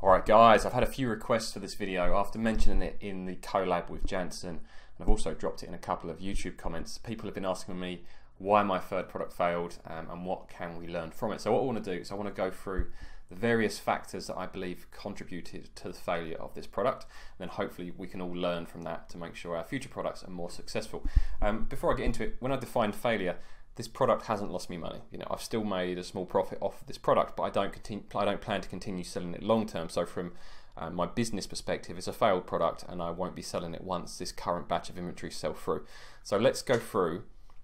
Alright guys, I've had a few requests for this video after mentioning it in the collab with Jansen, and I've also dropped it in a couple of YouTube comments. People have been asking me why my third product failed and what can we learn from it. So what I want to do is I want to go through the various factors that I believe contributed to the failure of this product, and then hopefully we can all learn from that to make sure our future products are more successful. Before I get into it, when I define failure, this product hasn't lost me money. You know, I've still made a small profit off of this product, but I don't plan to continue selling it long term. So from my business perspective, it's a failed product, and I won't be selling it once this current batch of inventory sells through. So let's go through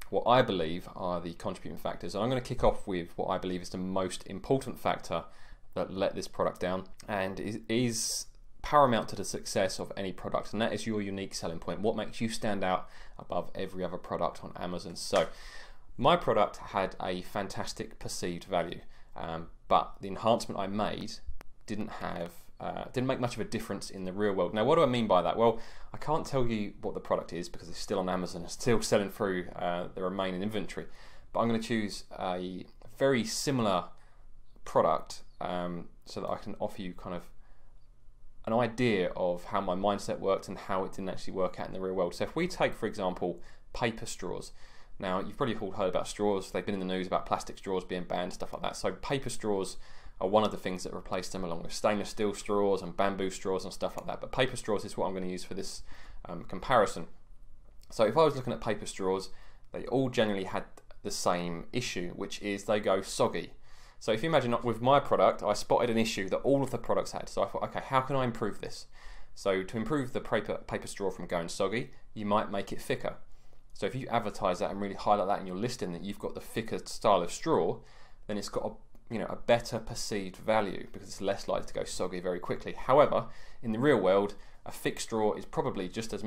what I believe are the contributing factors, and I'm going to kick off with what I believe is the most important factor that let this product down, and is paramount to the success of any product, and that is your unique selling point. What makes you stand out above every other product on Amazon? So my product had a fantastic perceived value, but the enhancement I made didn't make much of a difference in the real world. Now, what do I mean by that? Well, I can't tell you what the product is because it's still on Amazon, it's still selling through the remaining inventory, but I'm going to choose a very similar product so that I can offer you kind of an idea of how my mindset worked and how it didn't actually work out in the real world. So if we take, for example, paper straws. Now, you've probably all heard about straws. They've been in the news about plastic straws being banned, stuff like that. So paper straws are one of the things that replaced them, along with stainless steel straws and bamboo straws and stuff like that. But paper straws is what I'm going to use for this comparison. So if I was looking at paper straws, they all generally had the same issue, which is they go soggy. So if you imagine with my product, I spotted an issue that all of the products had. So I thought, okay, how can I improve this? So to improve the paper straw from going soggy, you might make it thicker. So if you advertise that and really highlight that in your listing, that you've got the thicker style of straw, then it's got a better perceived value because it's less likely to go soggy very quickly. However, in the real world, a thick straw is probably just as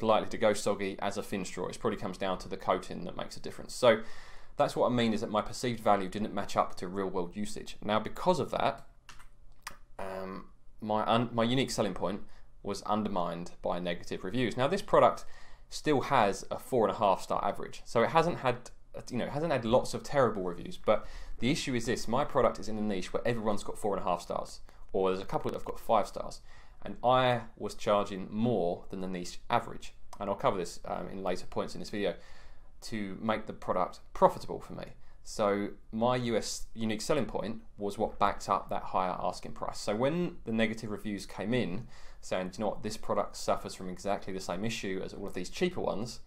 likely to go soggy as a thin straw. It probably comes down to the coating that makes a difference. So that's what I mean, is that my perceived value didn't match up to real world usage. Now, because of that, my unique selling point was undermined by negative reviews. Now, this product still has a 4.5 star average, so it hasn't had lots of terrible reviews. But the issue is this: my product is in a niche where everyone's got 4.5 stars, or there's a couple that have got 5 stars, and I was charging more than the niche average. And I'll cover this in later points in this video to make the product profitable for me. So my unique selling point was what backed up that higher asking price. So when the negative reviews came in saying, do you know what, this product suffers from exactly the same issue as all of these cheaper ones,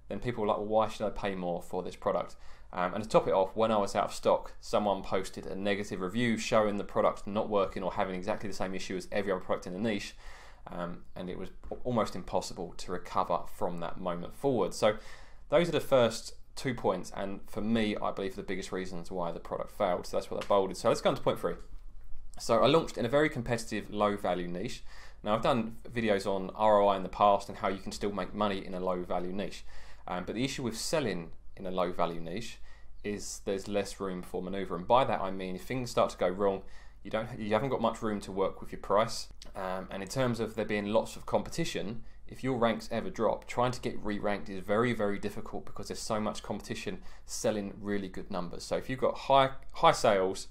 then people were like, well, why should I pay more for this product? And to top it off, when I was out of stock, someone posted a negative review showing the product not working or having exactly the same issue as every other product in the niche, and it was almost impossible to recover from that moment forward. So those are the first 2 points, and for me, I believe the biggest reasons why the product failed. So that's what I bolded. So let's go on to point 3. So I launched in a very competitive, low-value niche. Now, I've done videos on ROI in the past and how you can still make money in a low-value niche. But the issue with selling in a low-value niche is there's less room for manoeuvre. And by that, I mean if things start to go wrong, you haven't got much room to work with your price. And in terms of there being lots of competition, if your ranks ever drop, trying to get re-ranked is very, very difficult because there's so much competition selling really good numbers. So if you've got high sales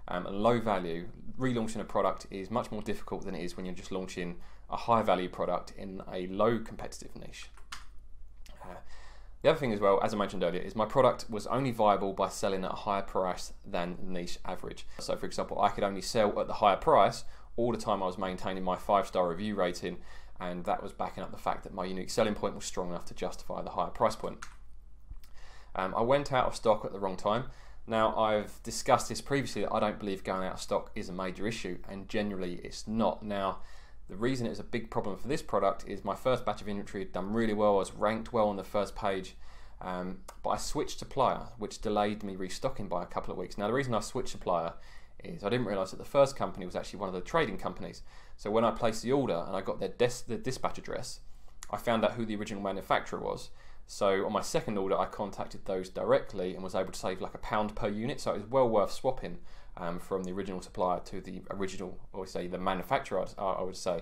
and low value, relaunching a product is much more difficult than it is when you're just launching a high value product in a low competitive niche. The other thing as well, as I mentioned earlier, is my product was only viable by selling at a higher price than the niche average. So for example, I could only sell at the higher price all the time I was maintaining my 5-star review rating, and that was backing up the fact that my unique selling point was strong enough to justify the higher price point. I went out of stock at the wrong time. Now, I've discussed this previously, that I don't believe going out of stock is a major issue, and generally it's not. Now, the reason it was a big problem for this product is my first batch of inventory had done really well. I was ranked well on the first page, but I switched supplier, which delayed me restocking by a couple of weeks. Now, the reason I switched supplier is I didn't realise that the first company was actually one of the trading companies. So when I placed the order and I got their dispatch address, I found out who the original manufacturer was. So on my second order, I contacted those directly and was able to save like £1 per unit. So it was well worth swapping from the original supplier to the original, or say the manufacturer, I would say.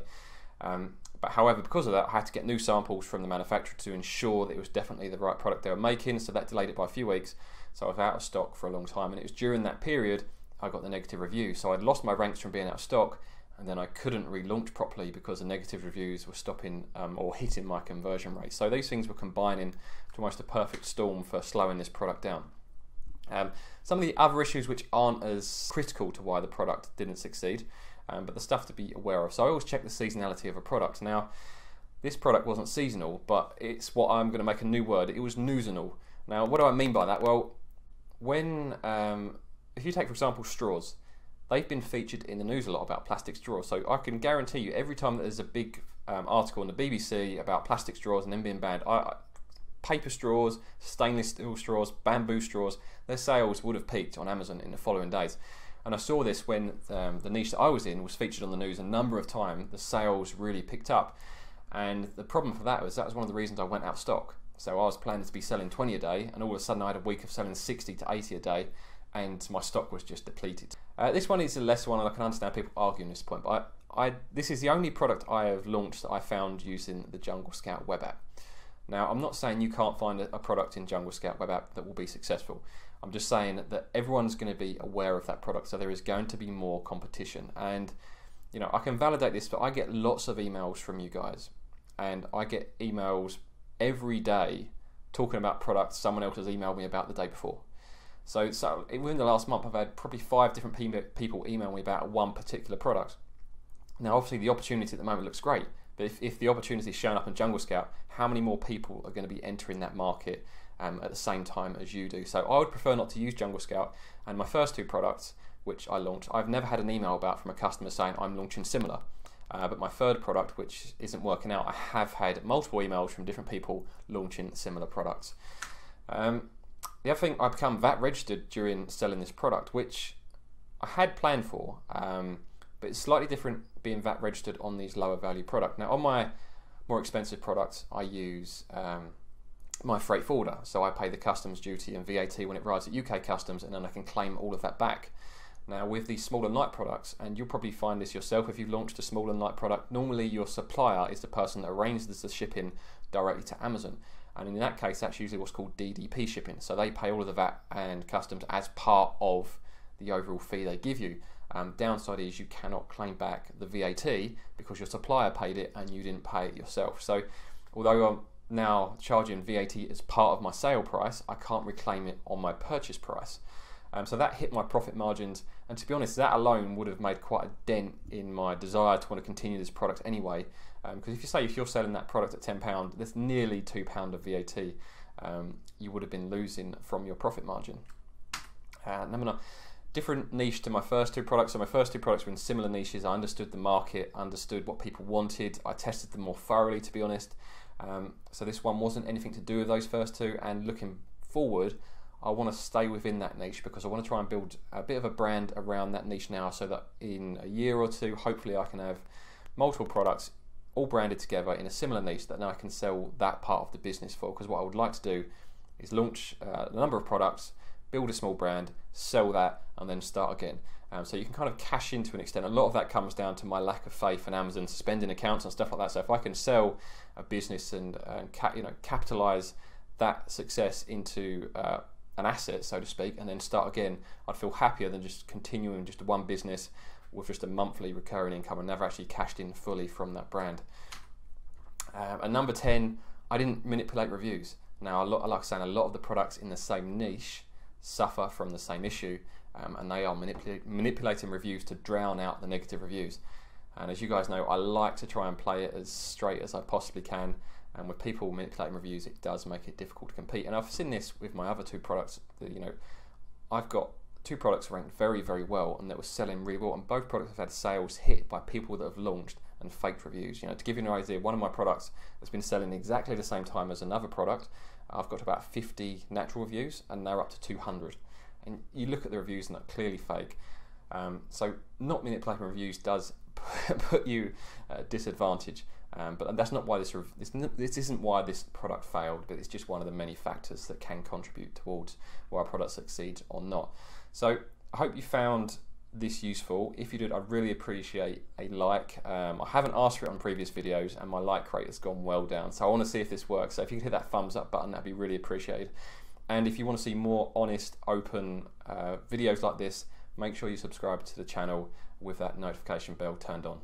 But however, because of that, I had to get new samples from the manufacturer to ensure that it was definitely the right product they were making. So that delayed it by a few weeks. So I was out of stock for a long time, and it was during that period I got the negative review. So I'd lost my ranks from being out of stock, and then I couldn't relaunch properly because the negative reviews were stopping or hitting my conversion rate. So these things were combining to almost a perfect storm for slowing this product down. Some of the other issues which aren't as critical to why the product didn't succeed, but the stuff to be aware of. So I always check the seasonality of a product. Now, this product wasn't seasonal, but it's what I'm going to make a new word. It was newsanal. Now, what do I mean by that? Well, when if you take, for example, straws, they've been featured in the news a lot about plastic straws. So I can guarantee you, every time that there's a big article on the BBC about plastic straws and them being banned, paper straws, stainless steel straws, bamboo straws, their sales would have peaked on Amazon in the following days. And I saw this when the niche that I was in was featured on the news a number of times. The sales really picked up. And the problem for that was one of the reasons I went out of stock. So I was planning to be selling 20 a day, and all of a sudden I had a week of selling 60 to 80 a day, and my stock was just depleted. This one is a less one, and I can understand people arguing this point, but this is the only product I have launched that I found using the Jungle Scout web app. Now, I'm not saying you can't find a product in Jungle Scout web app that will be successful. I'm just saying that everyone's going to be aware of that product, so there is going to be more competition. And you know, I can validate this, but I get lots of emails from you guys, and I get emails every day talking about products someone else has emailed me about the day before. So within the last month, I've had probably 5 different people email me about one particular product. Now, obviously, the opportunity at the moment looks great, but if the opportunity is showing up in Jungle Scout, how many more people are going to be entering that market at the same time as you do? So I would prefer not to use Jungle Scout. And my first 2 products, which I launched, I've never had an email about from a customer saying I'm launching similar. But my third product, which isn't working out, I have had multiple emails from different people launching similar products. The other thing, I become VAT registered during selling this product, which I had planned for, but it's slightly different being VAT registered on these lower value products. Now, on my more expensive products, I use my freight forwarder, so I pay the customs duty and VAT when it arrives at UK customs, and then I can claim all of that back. Now, with these small and light products, and you'll probably find this yourself if you've launched a small and light product, normally your supplier is the person that arranges the shipping directly to Amazon. And in that case, that's usually what's called DDP shipping. So they pay all of the VAT and customs as part of the overall fee they give you. Downside is you cannot claim back the VAT because your supplier paid it and you didn't pay it yourself. So although I'm now charging VAT as part of my sale price, I can't reclaim it on my purchase price. So that hit my profit margins, and to be honest, that alone would have made quite a dent in my desire to want to continue this product anyway. Because if you're selling that product at £10, that's nearly £2 of VAT. You would have been losing from your profit margin. Number 9, different niche to my first 2 products. So my first 2 products were in similar niches. I understood the market, understood what people wanted. I tested them more thoroughly, to be honest. So this one wasn't anything to do with those first 2. And looking forward, I want to stay within that niche because I want to try and build a bit of a brand around that niche now, so that in a year or 2, hopefully I can have multiple products all branded together in a similar niche that now I can sell that part of the business for. Because what I would like to do is launch a number of products, build a small brand, sell that, and then start again. So you can kind of cash in to an extent. A lot of that comes down to my lack of faith in Amazon suspending accounts and stuff like that. So if I can sell a business and capitalize that success into an asset, so to speak, and then start again, I'd feel happier than just continuing just one business with just a monthly recurring income and never actually cashed in fully from that brand. And number 10, I didn't manipulate reviews. Now, like I said, a lot of the products in the same niche suffer from the same issue, and they are manipulating reviews to drown out the negative reviews. And as you guys know, I like to try and play it as straight as I possibly can. And with people manipulating reviews, it does make it difficult to compete. And I've seen this with my other 2 products. I've got 2 products ranked very, very well, and that was selling really well. And both products have had sales hit by people that have launched and faked reviews. To give you an idea, one of my products has been selling exactly the same time as another product. I've got about 50 natural reviews, and they're up to 200. And you look at the reviews, and they're clearly fake. So not manipulating reviews does put you at a disadvantage. But that's not why this isn't why this product failed, but it's just one of the many factors that can contribute towards why a product succeeds or not. So I hope you found this useful. If you did, I'd really appreciate a like. I haven't asked for it on previous videos, and my like rate has gone well down, so I want to see if this works. So if you could hit that thumbs up button, that'd be really appreciated. And if you want to see more honest, open videos like this, make sure you subscribe to the channel. with that notification bell turned on.